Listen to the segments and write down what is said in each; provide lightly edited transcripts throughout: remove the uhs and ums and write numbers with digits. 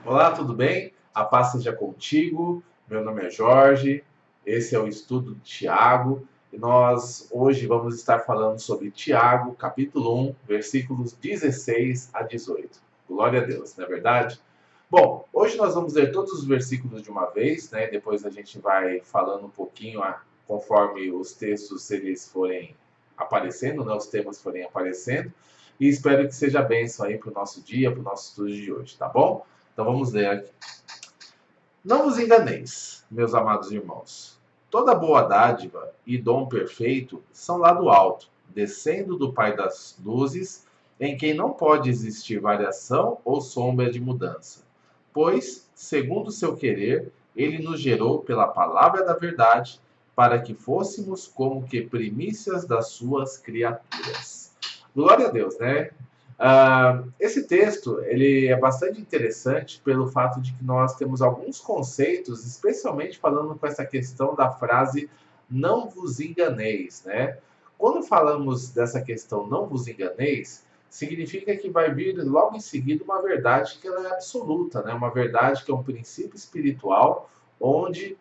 Olá, tudo bem? A paz seja contigo. Meu nome é Jorge. Esse é o estudo de Tiago e nós hoje vamos estar falando sobre Tiago, capítulo 1, versículos 16 a 18. Glória a Deus, não é verdade? Bom, hoje nós vamos ler todos os versículos de uma vez, né? Depois a gente vai falando um pouquinho conforme os textos eles forem aparecendo, né? Os temas forem aparecendo. E espero que seja bênção aí para o nosso dia, para o nosso estudo de hoje, tá bom? Então vamos ler aqui. Não vos enganeis, meus amados irmãos. Toda boa dádiva e dom perfeito são lá do alto, descendo do Pai das luzes, em quem não pode existir variação ou sombra de mudança. Pois, segundo o seu querer, ele nos gerou pela palavra da verdade, para que fôssemos como que primícias das suas criaturas. Glória a Deus, né? Esse texto ele é bastante interessante pelo fato de que nós temos alguns conceitos, especialmente falando com essa questão da frase não vos enganeis, né? Quando falamos dessa questão não vos enganeis, significa que vai vir logo em seguida uma verdade que ela é absoluta, né? Uma verdade que é um princípio espiritual, onde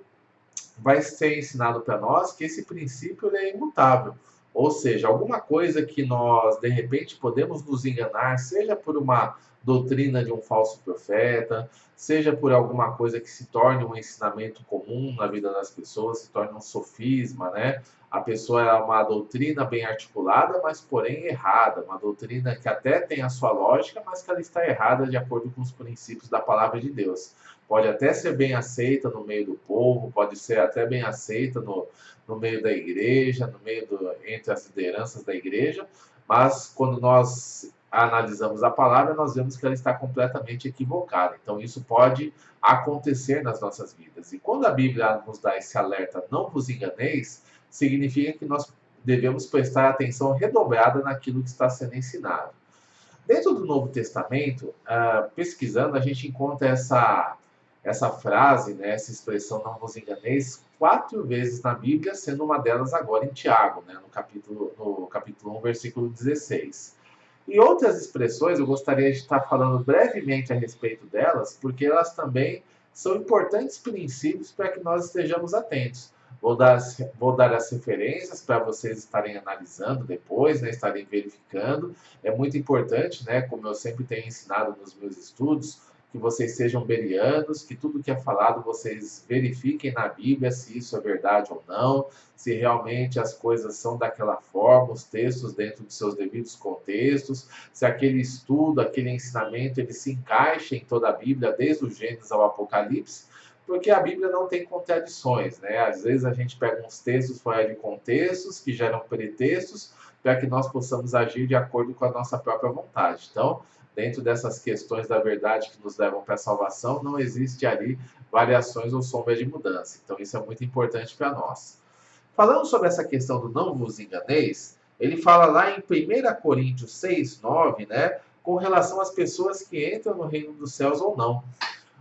vai ser ensinado para nós que esse princípio ele é imutável. Ou seja, alguma coisa que nós, de repente, podemos nos enganar, seja por uma doutrina de um falso profeta, seja por alguma coisa que se torne um ensinamento comum na vida das pessoas, se torne um sofisma, né? A pessoa é uma doutrina bem articulada, mas porém errada, uma doutrina que até tem a sua lógica, mas que ela está errada de acordo com os princípios da palavra de Deus. Pode até ser bem aceita no meio do povo, pode ser até bem aceita no meio da igreja, entre as lideranças da igreja, mas quando nós analisamos a palavra, nós vemos que ela está completamente equivocada. Então, isso pode acontecer nas nossas vidas. E quando a Bíblia nos dá esse alerta, não vos enganeis, significa que nós devemos prestar atenção redobrada naquilo que está sendo ensinado. Dentro do Novo Testamento, pesquisando, a gente encontra essa frase, né, essa expressão não vos enganeis, 4 vezes na Bíblia, sendo uma delas agora em Tiago, né, no capítulo 1, versículo 16. E outras expressões, eu gostaria de estar falando brevemente a respeito delas, porque elas também são importantes princípios para que nós estejamos atentos. Vou dar as referências para vocês estarem analisando depois, né, estarem verificando. É muito importante, né, como eu sempre tenho ensinado nos meus estudos, que vocês sejam berianos, que tudo que é falado vocês verifiquem na Bíblia se isso é verdade ou não, se realmente as coisas são daquela forma, os textos dentro de seus devidos contextos, se aquele estudo, aquele ensinamento, ele se encaixa em toda a Bíblia, desde o Gênesis ao Apocalipse, porque a Bíblia não tem contradições, né? Às vezes a gente pega uns textos fora de contextos, que geram pretextos, para que nós possamos agir de acordo com a nossa própria vontade. Então, dentro dessas questões da verdade que nos levam para a salvação, não existe ali variações ou sombra de mudança. Então, isso é muito importante para nós. Falando sobre essa questão do não vos enganeis, ele fala lá em 1 Coríntios 6, 9, né, com relação às pessoas que entram no reino dos céus ou não.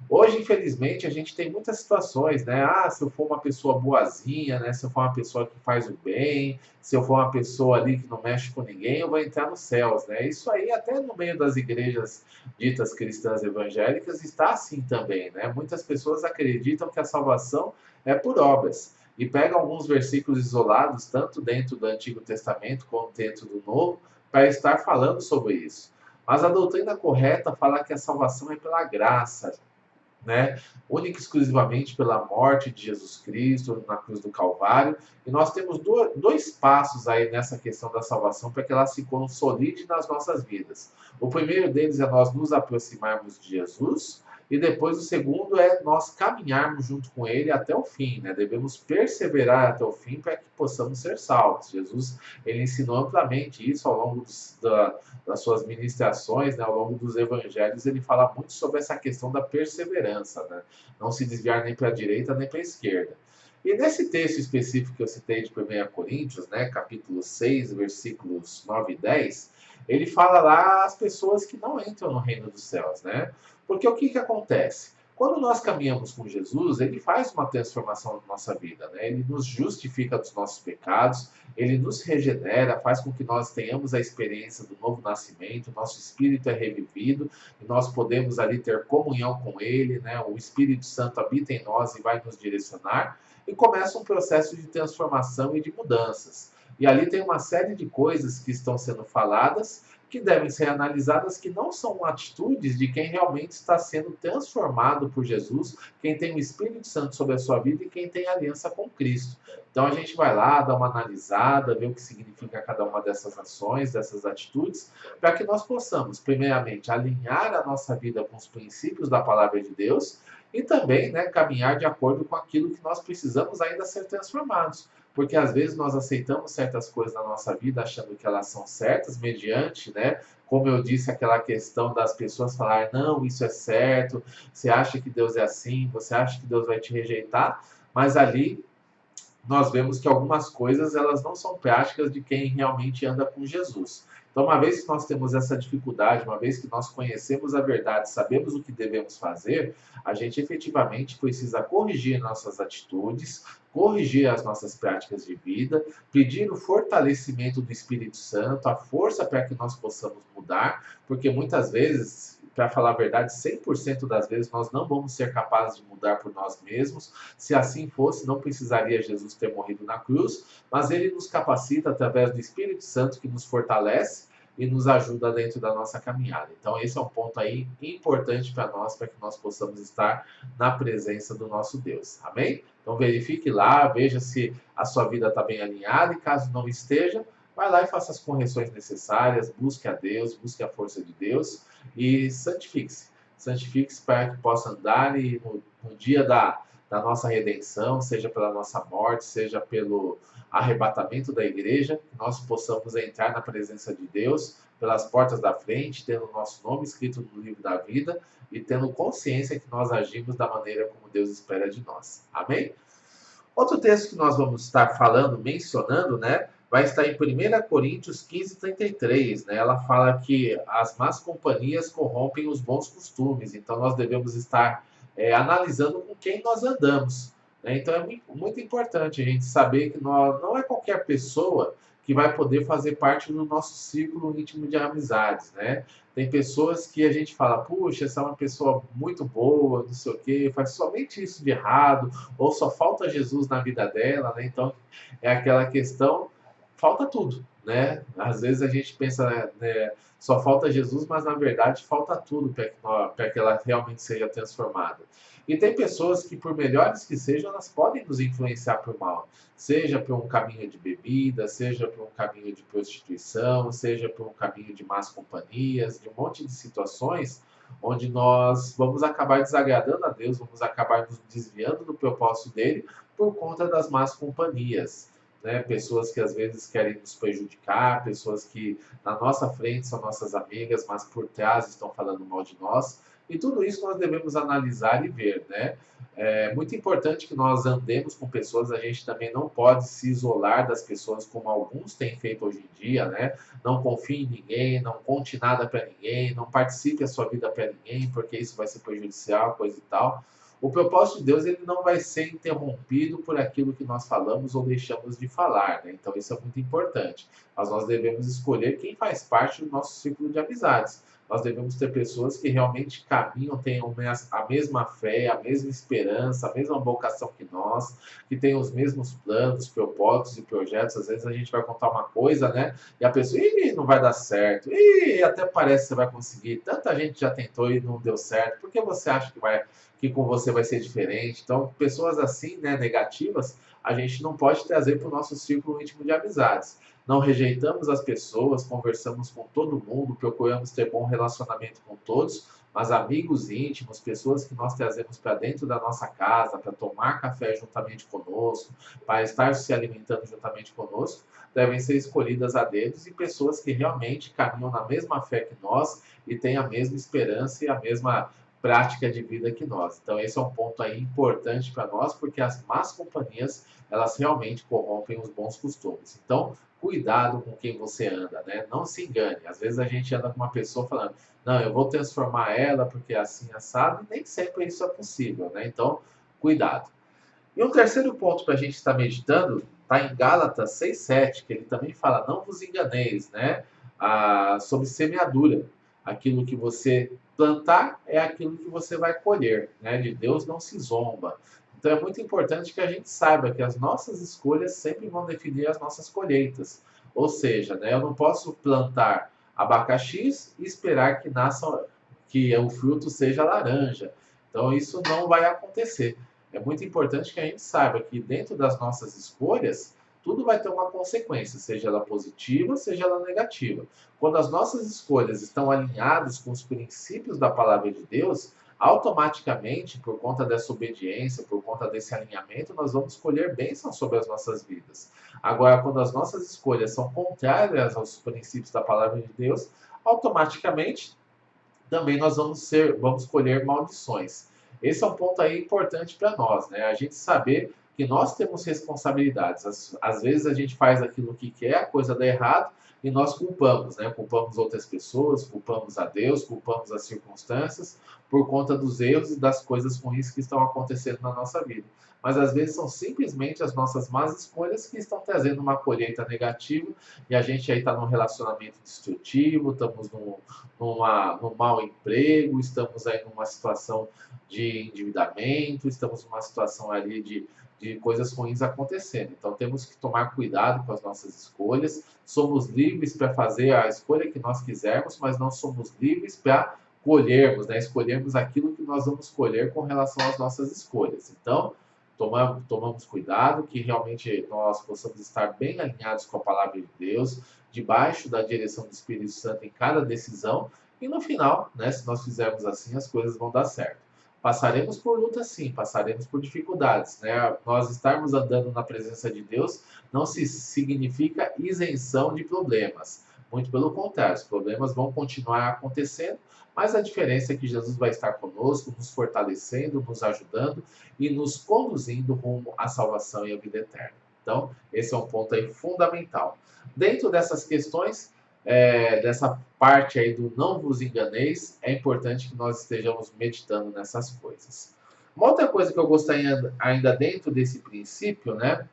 Hoje, infelizmente, a gente tem muitas situações, né? Ah, se eu for uma pessoa boazinha, né? Se eu for uma pessoa que faz o bem, se eu for uma pessoa ali que não mexe com ninguém, eu vou entrar nos céus, né? Isso aí, até no meio das igrejas ditas cristãs evangélicas, está assim também, né? Muitas pessoas acreditam que a salvação é por obras e pegam alguns versículos isolados, tanto dentro do Antigo Testamento como dentro do Novo, para estar falando sobre isso. Mas a doutrina correta fala que a salvação é pela graça, né? Única e exclusivamente pela morte de Jesus Cristo na cruz do Calvário. E nós temos dois passos aí nessa questão da salvação para que ela se consolide nas nossas vidas. O primeiro deles é nós nos aproximarmos de Jesus, e depois o segundo é nós caminharmos junto com ele até o fim, né? Devemos perseverar até o fim para que possamos ser salvos. Jesus, ele ensinou amplamente isso ao longo das suas ministrações, né, ao longo dos evangelhos, ele fala muito sobre essa questão da perseverança, né? Não se desviar nem para a direita nem para a esquerda. E nesse texto específico que eu citei de 1 Coríntios, né, capítulo 6, versículos 9 e 10, ele fala lá as pessoas que não entram no reino dos céus, né? Porque o que acontece? Quando nós caminhamos com Jesus, ele faz uma transformação na nossa vida, né? Ele nos justifica dos nossos pecados, ele nos regenera, faz com que nós tenhamos a experiência do novo nascimento, nosso espírito é revivido e nós podemos ali ter comunhão com ele, né? O Espírito Santo habita em nós e vai nos direcionar e começa um processo de transformação e de mudanças. E ali tem uma série de coisas que estão sendo faladas que devem ser analisadas, que não são atitudes de quem realmente está sendo transformado por Jesus, quem tem o Espírito Santo sobre a sua vida e quem tem aliança com Cristo. Então a gente vai lá, dá uma analisada, vê o que significa cada uma dessas ações, dessas atitudes, para que nós possamos, primeiramente, alinhar a nossa vida com os princípios da palavra de Deus e também, né, caminhar de acordo com aquilo que nós precisamos ainda ser transformados. Porque às vezes nós aceitamos certas coisas na nossa vida achando que elas são certas, mediante, né? Como eu disse, aquela questão das pessoas falar, não, isso é certo, você acha que Deus é assim, você acha que Deus vai te rejeitar, mas ali nós vemos que algumas coisas elas não são práticas de quem realmente anda com Jesus. Então, uma vez que nós temos essa dificuldade, uma vez que nós conhecemos a verdade, sabemos o que devemos fazer, a gente efetivamente precisa corrigir nossas atitudes, corrigir as nossas práticas de vida, pedir o fortalecimento do Espírito Santo, a força para que nós possamos mudar, porque muitas vezes, para falar a verdade, 100% das vezes nós não vamos ser capazes de mudar por nós mesmos. Se assim fosse, não precisaria Jesus ter morrido na cruz, mas ele nos capacita através do Espírito Santo que nos fortalece e nos ajuda dentro da nossa caminhada. Então esse é um ponto aí importante para nós, para que nós possamos estar na presença do nosso Deus. Amém? Então verifique lá, veja se a sua vida está bem alinhada e caso não esteja, vai lá e faça as correções necessárias, busque a Deus, busque a força de Deus e santifique-se. Santifique-se para que possa andar e no dia da nossa redenção, seja pela nossa morte, seja pelo arrebatamento da igreja, que nós possamos entrar na presença de Deus pelas portas da frente, tendo o nosso nome escrito no livro da vida e tendo consciência que nós agimos da maneira como Deus espera de nós. Amém? Outro texto que nós vamos estar falando, mencionando, né, vai estar em 1 Coríntios 15:33, né? Ela fala que as más companhias corrompem os bons costumes, então nós devemos estar analisando com quem nós andamos, né? Então é muito importante a gente saber que nós, não é qualquer pessoa que vai poder fazer parte do nosso círculo íntimo de amizades, né? Tem pessoas que a gente fala, puxa, essa é uma pessoa muito boa, não sei o quê, faz somente isso de errado, ou só falta Jesus na vida dela, né? Então é aquela questão, falta tudo, né? Às vezes a gente pensa, né, só falta Jesus, mas na verdade falta tudo para que ela realmente seja transformada. E tem pessoas que, por melhores que sejam, elas podem nos influenciar por mal, seja por um caminho de bebida, seja por um caminho de prostituição, seja por um caminho de más companhias, de um monte de situações onde nós vamos acabar desagradando a Deus, vamos acabar nos desviando do propósito dele por conta das más companhias. Né? Pessoas que às vezes querem nos prejudicar, pessoas que na nossa frente são nossas amigas, mas por trás estão falando mal de nós. E tudo isso nós devemos analisar e ver, né? É muito importante que nós andemos com pessoas, a gente também não pode se isolar das pessoas como alguns têm feito hoje em dia, né? Não confie em ninguém, não conte nada para ninguém, não participe a sua vida para ninguém, porque isso vai ser prejudicial, coisa e tal. O propósito de Deus ele não vai ser interrompido por aquilo que nós falamos ou deixamos de falar, né? Então isso é muito importante. Mas nós devemos escolher quem faz parte do nosso círculo de amizades. Nós devemos ter pessoas que realmente caminham, tenham a mesma fé, a mesma esperança, a mesma vocação que nós, que tenham os mesmos planos, propósitos e projetos. Às vezes a gente vai contar uma coisa, né? E a pessoa, ih, não vai dar certo, ih, até parece que você vai conseguir. Tanta gente já tentou e não deu certo. Por que você acha que com você vai ser diferente? Então, pessoas assim, né, negativas, a gente não pode trazer para o nosso círculo íntimo de amizades. Não rejeitamos as pessoas, conversamos com todo mundo, procuramos ter bom relacionamento com todos, mas amigos íntimos, pessoas que nós trazemos para dentro da nossa casa, para tomar café juntamente conosco, para estar se alimentando juntamente conosco, devem ser escolhidas a dedos e pessoas que realmente caminham na mesma fé que nós e têm a mesma esperança e a mesma prática de vida que nós. Então esse é um ponto aí importante para nós, porque as más companhias, elas realmente corrompem os bons costumes. Então, cuidado com quem você anda, né? Não se engane. Às vezes a gente anda com uma pessoa falando, não, eu vou transformar ela porque é assim assado, e nem sempre isso é possível, né? Então, cuidado. E um terceiro ponto para a gente estar meditando está em Gálatas 6,7, que ele também fala, não vos enganeis, né? Sobre semeadura. Aquilo que você plantar é aquilo que você vai colher, né? De Deus não se zomba. Então é muito importante que a gente saiba que as nossas escolhas sempre vão definir as nossas colheitas. Ou seja, né, eu não posso plantar abacaxis e esperar que nasça, que o fruto seja laranja. Então isso não vai acontecer. É muito importante que a gente saiba que dentro das nossas escolhas, tudo vai ter uma consequência, seja ela positiva, seja ela negativa. Quando as nossas escolhas estão alinhadas com os princípios da palavra de Deus, automaticamente, por conta dessa obediência, por conta desse alinhamento, nós vamos colher bênçãos sobre as nossas vidas. Agora, quando as nossas escolhas são contrárias aos princípios da palavra de Deus, automaticamente também nós vamos colher maldições. Esse é um ponto aí importante para nós, né? A gente saber que nós temos responsabilidades. Às vezes a gente faz aquilo que quer, a coisa dá errado e nós culpamos, né? Culpamos outras pessoas, culpamos a Deus, culpamos as circunstâncias por conta dos erros e das coisas ruins que estão acontecendo na nossa vida. Mas às vezes são simplesmente as nossas más escolhas que estão trazendo uma colheita negativa e a gente aí está num relacionamento destrutivo, estamos num mau emprego, estamos aí numa situação de endividamento, estamos numa situação ali de coisas ruins acontecendo. Então temos que tomar cuidado com as nossas escolhas. Somos livres para fazer a escolha que nós quisermos, mas não somos livres para colhermos, né? Escolhermos aquilo que nós vamos colher com relação às nossas escolhas. Então, tomamos cuidado, que realmente nós possamos estar bem alinhados com a palavra de Deus, debaixo da direção do Espírito Santo em cada decisão, e no final, né, se nós fizermos assim, as coisas vão dar certo. Passaremos por lutas sim, passaremos por dificuldades, né? Nós estarmos andando na presença de Deus não significa isenção de problemas. Muito pelo contrário, os problemas vão continuar acontecendo, mas a diferença é que Jesus vai estar conosco, nos fortalecendo, nos ajudando e nos conduzindo rumo à salvação e à vida eterna. Então, esse é um ponto aí fundamental. Dentro dessas questões, dessa parte aí do não vos enganeis, é importante que nós estejamos meditando nessas coisas. Uma outra coisa que eu gostaria ainda dentro desse princípio, né,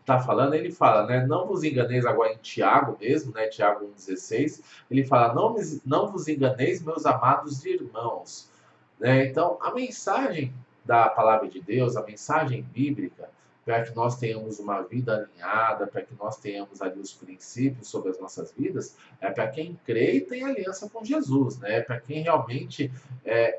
tá falando, ele fala, né, não vos enganeis agora em Tiago mesmo, né, Tiago 1,16, ele fala, não vos enganeis, meus amados irmãos, né, então a mensagem da palavra de Deus, a mensagem bíblica, para que nós tenhamos uma vida alinhada, para que nós tenhamos ali os princípios sobre as nossas vidas, é para quem crê e tem aliança com Jesus, né, para quem realmente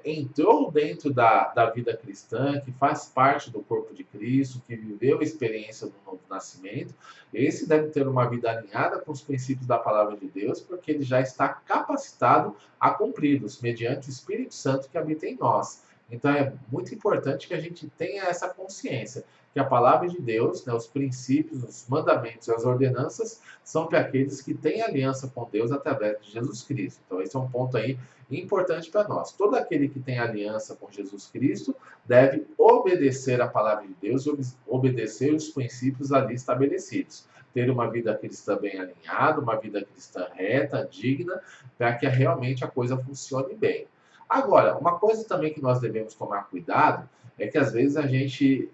entrou dentro da vida cristã, que faz parte do corpo de Cristo, que viveu a experiência do novo nascimento, esse deve ter uma vida alinhada com os princípios da palavra de Deus, porque ele já está capacitado a cumpri-los, mediante o Espírito Santo que habita em nós. Então é muito importante que a gente tenha essa consciência, que a palavra de Deus, né, os princípios, os mandamentos e as ordenanças são para aqueles que têm aliança com Deus através de Jesus Cristo. Então esse é um ponto aí importante para nós. Todo aquele que tem aliança com Jesus Cristo deve obedecer a palavra de Deus e obedecer os princípios ali estabelecidos. Ter uma vida cristã bem alinhada, uma vida cristã reta, digna, para que realmente a coisa funcione bem. Agora, uma coisa também que nós devemos tomar cuidado é que às vezes a gente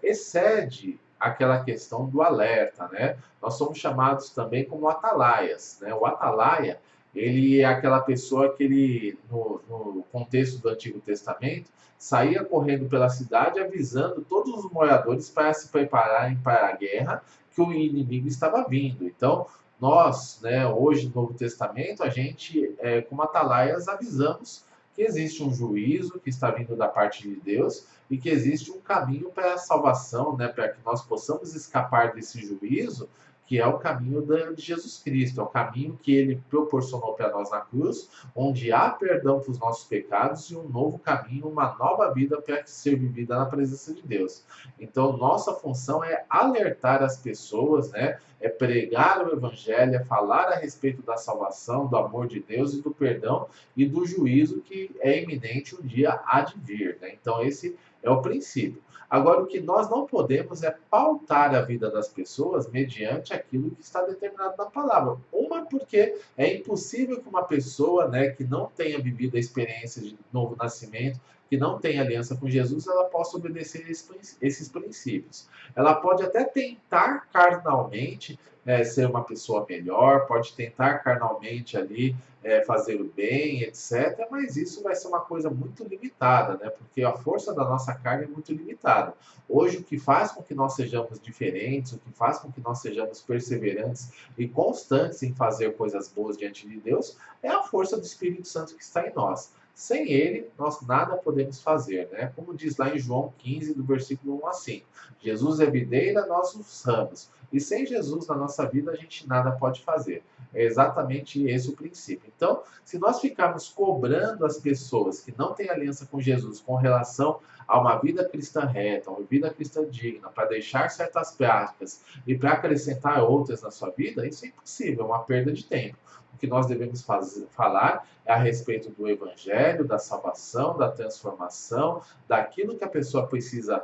excede aquela questão do alerta, né? Nós somos chamados também como atalaias, né? O atalaia, ele é aquela pessoa que ele, no contexto do Antigo Testamento, saía correndo pela cidade avisando todos os moradores para se prepararem para a guerra, que o inimigo estava vindo. Então, nós, né, hoje no Novo Testamento, a gente, como atalaias, avisamos que existe um juízo que está vindo da parte de Deus e que existe um caminho para a salvação, né, para que nós possamos escapar desse juízo, que é o caminho de Jesus Cristo, é o caminho que ele proporcionou para nós na cruz, onde há perdão para os nossos pecados e um novo caminho, uma nova vida para ser vivida na presença de Deus. Então, nossa função é alertar as pessoas, né? É pregar o evangelho, é falar a respeito da salvação, do amor de Deus e do perdão e do juízo que é iminente um dia há de vir, né? Então, esse é o princípio. Agora, o que nós não podemos é pautar a vida das pessoas mediante aquilo que está determinado na palavra. Uma, porque é impossível que uma pessoa, né, que não tenha vivido a experiência de novo nascimento, que não tem aliança com Jesus, ela possa obedecer esses princípios. Ela pode até tentar carnalmente ser uma pessoa melhor, pode tentar carnalmente ali fazer o bem, etc. Mas isso vai ser uma coisa muito limitada, né? Porque a força da nossa carne é muito limitada. Hoje, o que faz com que nós sejamos diferentes, o que faz com que nós sejamos perseverantes e constantes em fazer coisas boas diante de Deus, é a força do Espírito Santo que está em nós. Sem ele, nós nada podemos fazer, né? Como diz lá em João 15, do versículo 1 a 5. Jesus é videira, nós os ramos. E sem Jesus na nossa vida, a gente nada pode fazer. É exatamente esse o princípio. Então, se nós ficarmos cobrando as pessoas que não têm aliança com Jesus com relação a uma vida cristã reta, uma vida cristã digna, para deixar certas práticas e para acrescentar outras na sua vida, isso é impossível, é uma perda de tempo. O que nós devemos falar é a respeito do evangelho, da salvação, da transformação, daquilo que a pessoa precisa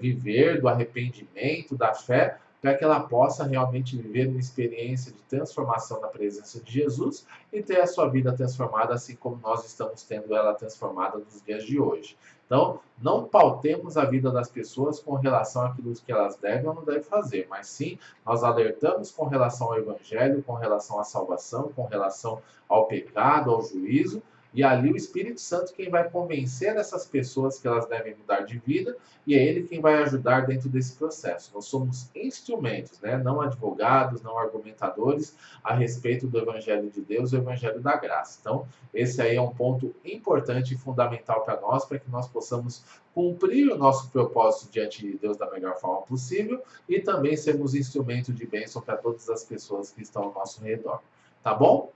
viver, do arrependimento, da fé, para que ela possa realmente viver uma experiência de transformação na presença de Jesus e ter a sua vida transformada, assim como nós estamos tendo ela transformada nos dias de hoje. Então, não pautemos a vida das pessoas com relação àquilo que elas devem ou não devem fazer, mas sim, nós alertamos com relação ao Evangelho, com relação à salvação, com relação ao pecado, ao juízo, e ali o Espírito Santo quem vai convencer essas pessoas que elas devem mudar de vida, e é ele quem vai ajudar dentro desse processo. Nós somos instrumentos, né? Não advogados, não argumentadores, a respeito do Evangelho de Deus, o Evangelho da graça. Então, esse aí é um ponto importante e fundamental para nós, para que nós possamos cumprir o nosso propósito diante de Deus da melhor forma possível e também sermos instrumento de bênção para todas as pessoas que estão ao nosso redor. Tá bom?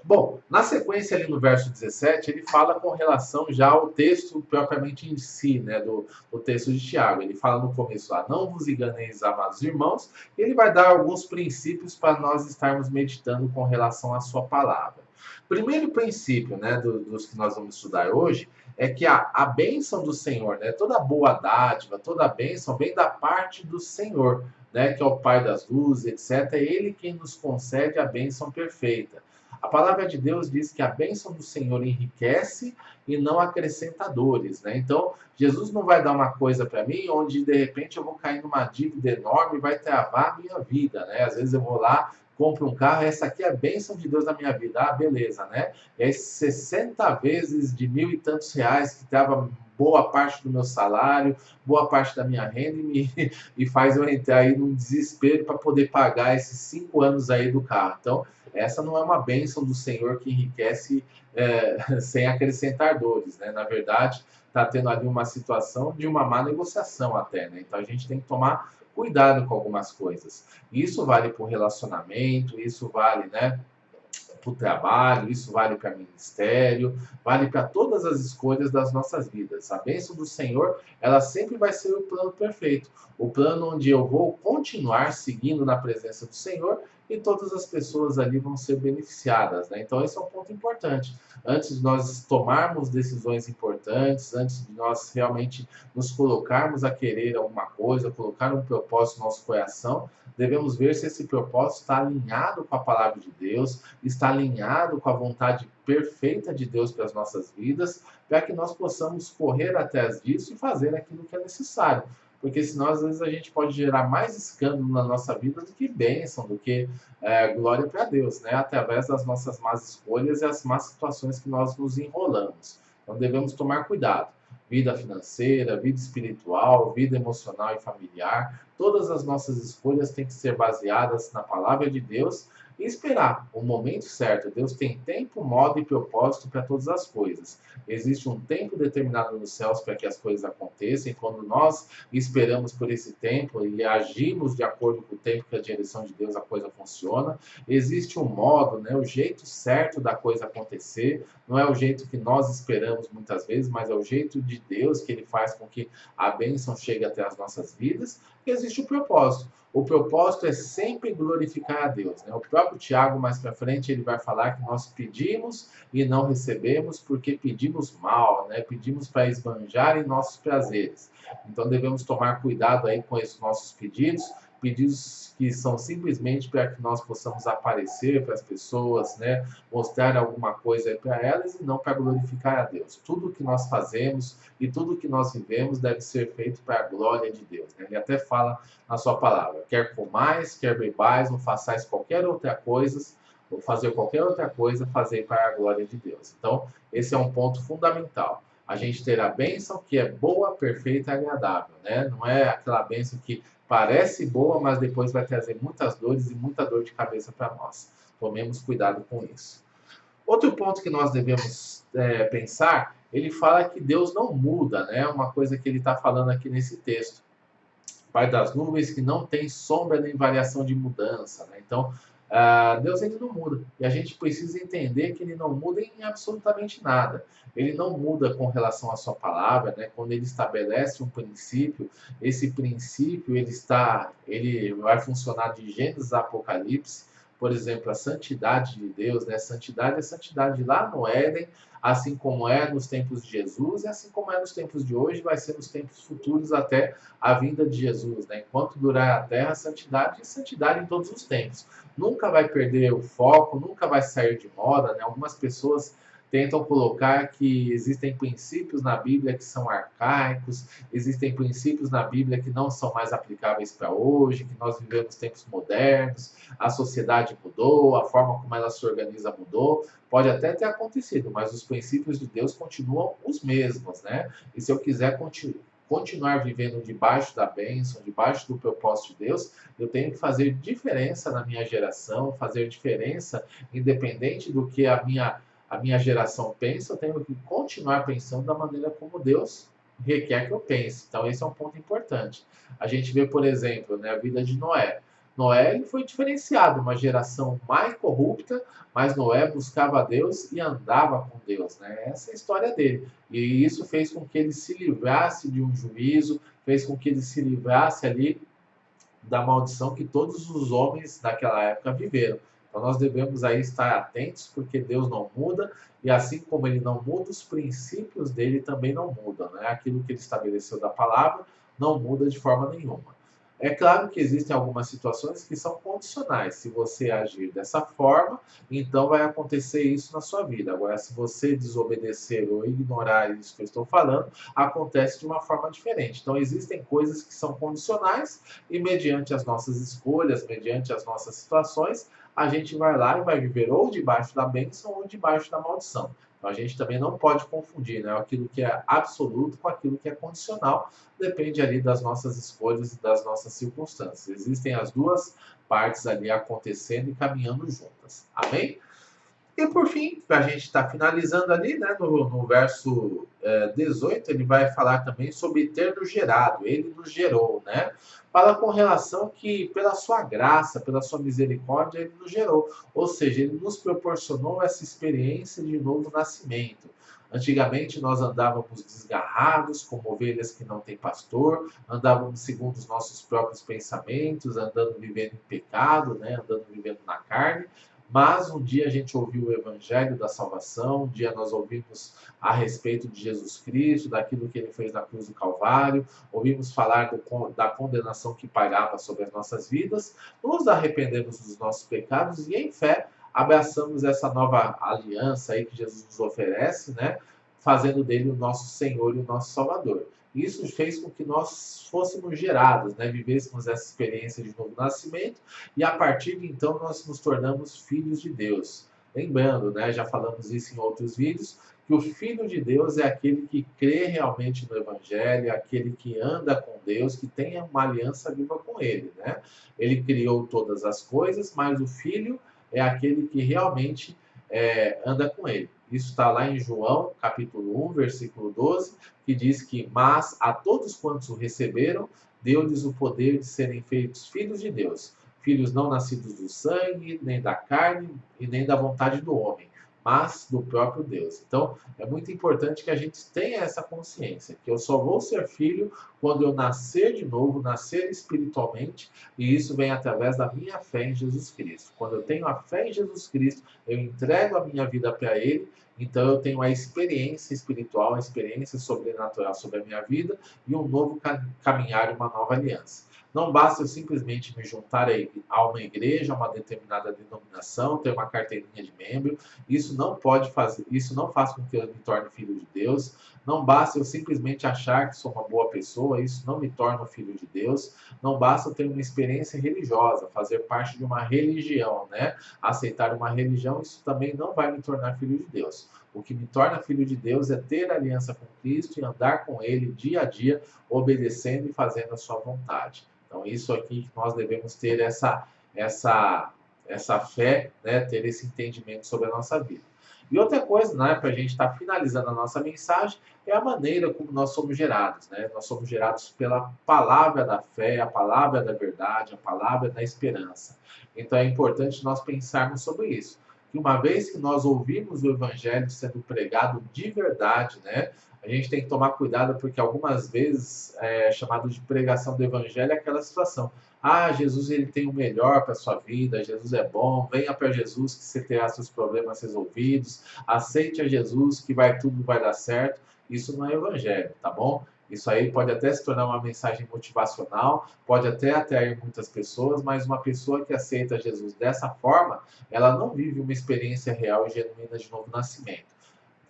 Bom, na sequência ali no verso 17, ele fala com relação já ao texto propriamente em si, né, do texto de Tiago. Ele fala no começo lá, não vos enganeis, amados irmãos, e ele vai dar alguns princípios para nós estarmos meditando com relação à sua palavra. Primeiro princípio, né, dos que nós vamos estudar hoje, é que a bênção do Senhor, né, toda boa dádiva, toda bênção vem da parte do Senhor, né, que é o Pai das luzes, etc. É ele quem nos concede a bênção perfeita. A palavra de Deus diz que a bênção do Senhor enriquece e não acrescenta dores, né? Então, Jesus não vai dar uma coisa para mim onde, de repente, eu vou cair numa dívida enorme e vai travar a minha vida, né? Às vezes eu vou lá, compro um carro, essa aqui é a bênção de Deus na minha vida. Ah, beleza, né? É 60 vezes de 1.000 e tantos reais que estava boa parte do meu salário, boa parte da minha renda e faz eu entrar aí num desespero para poder pagar esses 5 anos aí do carro. Então, essa não é uma bênção do Senhor que enriquece sem acrescentar dores, né? Na verdade, está tendo ali uma situação de uma má negociação até, né? Então a gente tem que tomar cuidado com algumas coisas. Isso vale para o relacionamento, isso vale, né, para o trabalho, isso vale para o ministério, vale para todas as escolhas das nossas vidas. A bênção do Senhor, ela sempre vai ser o plano perfeito. O plano onde eu vou continuar seguindo na presença do Senhor e todas as pessoas ali vão ser beneficiadas, né? Então, esse é um ponto importante. Antes de nós tomarmos decisões importantes, antes de nós realmente nos colocarmos a querer alguma coisa, colocar um propósito no nosso coração, devemos ver se esse propósito está alinhado com a palavra de Deus, está alinhado com a vontade perfeita de Deus para as nossas vidas, para que nós possamos correr atrás disso e fazer aquilo que é necessário. Porque senão, às vezes, a gente pode gerar mais escândalo na nossa vida do que bênção, do que glória para Deus, né? Através das nossas más escolhas e as más situações que nós nos enrolamos. Então, devemos tomar cuidado. Vida financeira, vida espiritual, vida emocional e familiar, todas as nossas escolhas têm que ser baseadas na palavra de Deus e esperar o momento certo. Deus tem tempo, modo e propósito para todas as coisas. Existe um tempo determinado nos céus para que as coisas aconteçam, e quando nós esperamos por esse tempo e agimos de acordo com o tempo que a direção de Deus, a coisa funciona. Existe um modo, né, o jeito certo da coisa acontecer, não é o jeito que nós esperamos muitas vezes, mas é o jeito de Deus que ele faz com que a bênção chegue até as nossas vidas. E existe o propósito. O propósito é sempre glorificar a Deus, né? O próprio Tiago, mais para frente, ele vai falar que nós pedimos e não recebemos porque pedimos mal, né? Pedimos para esbanjar em nossos prazeres. Então devemos tomar cuidado aí com esses nossos pedidos, pedidos que são simplesmente para que nós possamos aparecer para as pessoas, né? Mostrar alguma coisa para elas e não para glorificar a Deus. Tudo que nós fazemos e tudo que nós vivemos deve ser feito para a glória de Deus, né? Ele até fala na sua palavra: quer comais, quer bebais, ou façais qualquer outra coisa, ou fazer qualquer outra coisa, fazer para a glória de Deus. Então, esse é um ponto fundamental. A gente ter a bênção que é boa, perfeita e agradável, né? Não é aquela bênção que parece boa, mas depois vai trazer muitas dores e muita dor de cabeça para nós. Tomemos cuidado com isso. Outro ponto que nós devemos pensar, ele fala que Deus não muda, né? Uma coisa que ele está falando aqui nesse texto. Pai das nuvens que não tem sombra nem variação de mudança, né? Então, Deus ele não muda. E a gente precisa entender que ele não muda em absolutamente nada. Ele não muda com relação à sua palavra, né? Quando ele estabelece um princípio, esse princípio ele vai funcionar de Gênesis a Apocalipse. Por exemplo, a santidade de Deus, né? Santidade é santidade lá no Éden, assim como é nos tempos de Jesus, e assim como é nos tempos de hoje, vai ser nos tempos futuros até a vinda de Jesus, né? Enquanto durar a terra, santidade e santidade em todos os tempos. Nunca vai perder o foco, nunca vai sair de moda, né? Algumas pessoas tentam colocar que existem princípios na Bíblia que são arcaicos, existem princípios na Bíblia que não são mais aplicáveis para hoje, que nós vivemos tempos modernos, a sociedade mudou, a forma como ela se organiza mudou. Pode até ter acontecido, mas os princípios de Deus continuam os mesmos, né? E se eu quiser continuar vivendo debaixo da bênção, debaixo do propósito de Deus, eu tenho que fazer diferença na minha geração, fazer diferença independente do que a minha geração pensa, eu tenho que continuar pensando da maneira como Deus requer que eu pense. Então, esse é um ponto importante. A gente vê, por exemplo, né, a vida de Noé. Noé ele foi diferenciado, uma geração mais corrupta, mas Noé buscava a Deus e andava com Deus, né? Essa é a história dele. E isso fez com que ele se livrasse de um juízo, fez com que ele se livrasse ali da maldição que todos os homens daquela época viveram. Então nós devemos aí estar atentos, porque Deus não muda, e assim como ele não muda, os princípios dele também não mudam, né? Aquilo que ele estabeleceu da palavra não muda de forma nenhuma. É claro que existem algumas situações que são condicionais. Se você agir dessa forma, então vai acontecer isso na sua vida. Agora, se você desobedecer ou ignorar isso que eu estou falando, acontece de uma forma diferente. Então, existem coisas que são condicionais e, mediante as nossas escolhas, mediante as nossas situações, a gente vai lá e vai viver ou debaixo da bênção ou debaixo da maldição. Então, a gente também não pode confundir, né, aquilo que é absoluto com aquilo que é condicional. Depende ali das nossas escolhas e das nossas circunstâncias. Existem as duas partes ali acontecendo e caminhando juntas. Amém? E por fim, a gente está finalizando ali, né, no verso 18, ele vai falar também sobre ter nos gerado, ele nos gerou, né? Fala com relação que pela sua graça, pela sua misericórdia, ele nos gerou. Ou seja, ele nos proporcionou essa experiência de novo nascimento. Antigamente nós andávamos desgarrados, como ovelhas que não têm pastor, andávamos segundo os nossos próprios pensamentos, andando vivendo em pecado, né? Andando vivendo na carne. Mas um dia a gente ouviu o evangelho da salvação, um dia nós ouvimos a respeito de Jesus Cristo, daquilo que ele fez na cruz do Calvário, ouvimos falar da condenação que pairava sobre as nossas vidas, nos arrependemos dos nossos pecados e em fé abraçamos essa nova aliança aí que Jesus nos oferece, né? Fazendo dele o nosso Senhor e o nosso Salvador. Isso fez com que nós fôssemos gerados, né? Vivêssemos essa experiência de novo nascimento e a partir de então nós nos tornamos filhos de Deus. Lembrando, né? Já falamos isso em outros vídeos, que o Filho de Deus é aquele que crê realmente no Evangelho, aquele que anda com Deus, que tem uma aliança viva com Ele, né? Ele criou todas as coisas, mas o Filho é aquele que realmente anda com ele. Isso está lá em João, capítulo 1, versículo 12, que diz que, mas a todos quantos o receberam, deu-lhes o poder de serem feitos filhos de Deus, filhos não nascidos do sangue, nem da carne e nem da vontade do homem, mas do próprio Deus. Então, é muito importante que a gente tenha essa consciência, que eu só vou ser filho quando eu nascer de novo, nascer espiritualmente, e isso vem através da minha fé em Jesus Cristo. Quando eu tenho a fé em Jesus Cristo, eu entrego a minha vida para Ele, então eu tenho a experiência espiritual, a experiência sobrenatural sobre a minha vida e um novo caminhar, uma nova aliança. Não basta eu simplesmente me juntar a uma igreja, a uma determinada denominação, ter uma carteirinha de membro. Isso não pode fazer, isso não faz com que eu me torne filho de Deus. Não basta eu simplesmente achar que sou uma boa pessoa, isso não me torna filho de Deus. Não basta eu ter uma experiência religiosa, fazer parte de uma religião, né? Aceitar uma religião, isso também não vai me tornar filho de Deus. O que me torna filho de Deus é ter aliança com Cristo e andar com Ele dia a dia, obedecendo e fazendo a sua vontade. Então, isso aqui que nós devemos ter essa fé, né? Ter esse entendimento sobre a nossa vida. E outra coisa, né, para a gente estar finalizando a nossa mensagem, é a maneira como nós somos gerados. Né? Nós somos gerados pela palavra da fé, a palavra da verdade, a palavra da esperança. Então é importante nós pensarmos sobre isso. Que uma vez que nós ouvimos o evangelho sendo pregado de verdade, né, a gente tem que tomar cuidado porque algumas vezes é chamado de pregação do evangelho é aquela situação. Ah, Jesus ele tem o melhor para a sua vida, Jesus é bom, venha para Jesus que você terá seus problemas resolvidos, aceite a Jesus que tudo vai dar certo. Isso não é evangelho, tá bom? Isso aí pode até se tornar uma mensagem motivacional, pode até atrair muitas pessoas, mas uma pessoa que aceita Jesus dessa forma, ela não vive uma experiência real e genuína de novo nascimento.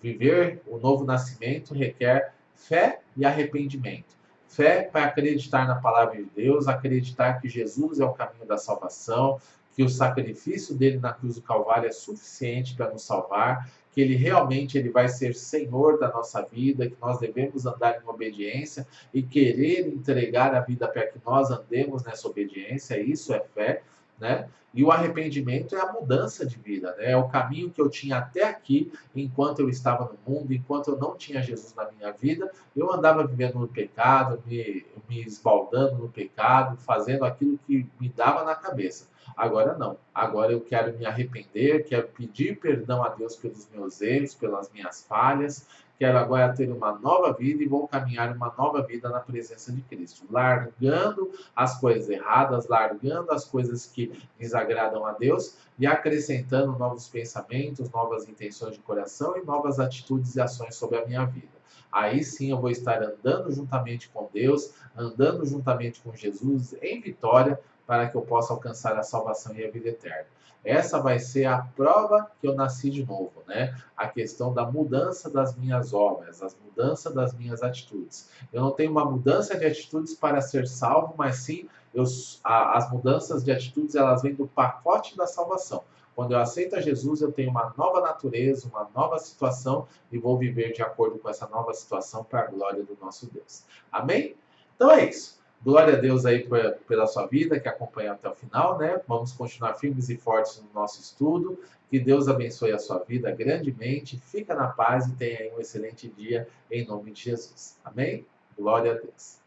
Viver o novo nascimento requer fé e arrependimento. Fé para acreditar na palavra de Deus, acreditar que Jesus é o caminho da salvação, que o sacrifício dele na cruz do Calvário é suficiente para nos salvar, que ele realmente vai ser Senhor da nossa vida, que nós devemos andar em obediência e querer entregar a vida para que nós andemos nessa obediência, isso é fé, né? E o arrependimento é a mudança de vida, né? É o caminho que eu tinha até aqui, enquanto eu estava no mundo, enquanto eu não tinha Jesus na minha vida, eu andava vivendo no pecado, me esbaldando no pecado, fazendo aquilo que me dava na cabeça. Agora não. Agora eu quero me arrepender, quero pedir perdão a Deus pelos meus erros, pelas minhas falhas. Quero agora ter uma nova vida e vou caminhar uma nova vida na presença de Cristo, largando as coisas erradas, largando as coisas que desagradam a Deus e acrescentando novos pensamentos, novas intenções de coração e novas atitudes e ações sobre a minha vida. Aí sim eu vou estar andando juntamente com Deus, andando juntamente com Jesus em vitória, para que eu possa alcançar a salvação e a vida eterna. Essa vai ser a prova que eu nasci de novo, né? A questão da mudança das minhas obras, a mudança das minhas atitudes. Eu não tenho uma mudança de atitudes para ser salvo, mas sim as mudanças de atitudes elas vêm do pacote da salvação. Quando eu aceito a Jesus, eu tenho uma nova natureza, uma nova situação e vou viver de acordo com essa nova situação para a glória do nosso Deus. Amém? Então é isso. Glória a Deus aí pela sua vida, que acompanha até o final, né? Vamos continuar firmes e fortes no nosso estudo. Que Deus abençoe a sua vida grandemente. Fica na paz e tenha aí um excelente dia em nome de Jesus. Amém? Glória a Deus.